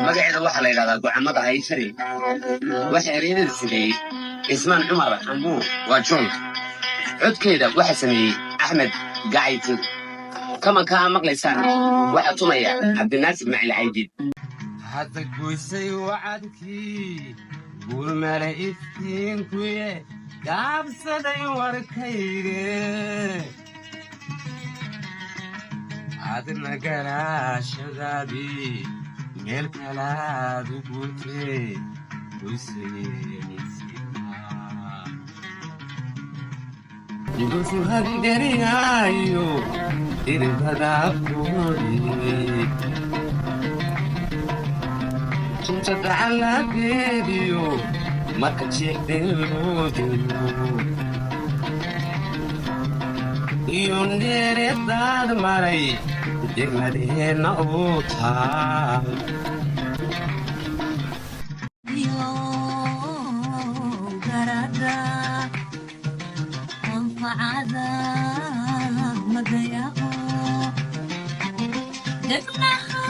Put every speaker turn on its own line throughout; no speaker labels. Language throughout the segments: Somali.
magaceeda waxaa la yidhahdaa gocamada haysari waxay eryadada sameeyey ismaan cumar ambuur waa joon codkeeda waxaa sameeyey axmed gacaytin kamankaa maqlaysaan waxaa tumaya cabdinaasir macali caydiid hadda goysay wacadkii gurmale iftiinkuye gaabsaday warkayge adna garaashadaadii meel kalaad u guurtee igosu hadigariyaayo irbadaabkoodii tunta dacalageediyo marka jeexdeeloodiyo iyo neeredaad maray degmadeenna uu taal garada anfacada magayaho degmaha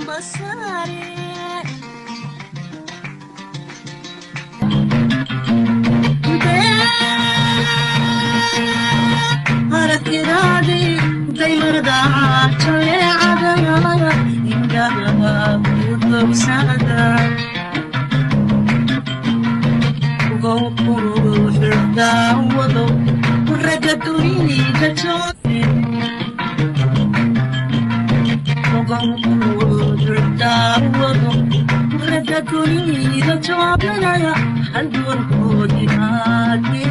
masaare harakiraadi daymardaa jaleecada indhaha udobsada gowkuruxirdaawado raga dunida jooge gowkuruxirdaawado raga dunida jooganaya haldoorkoodinaage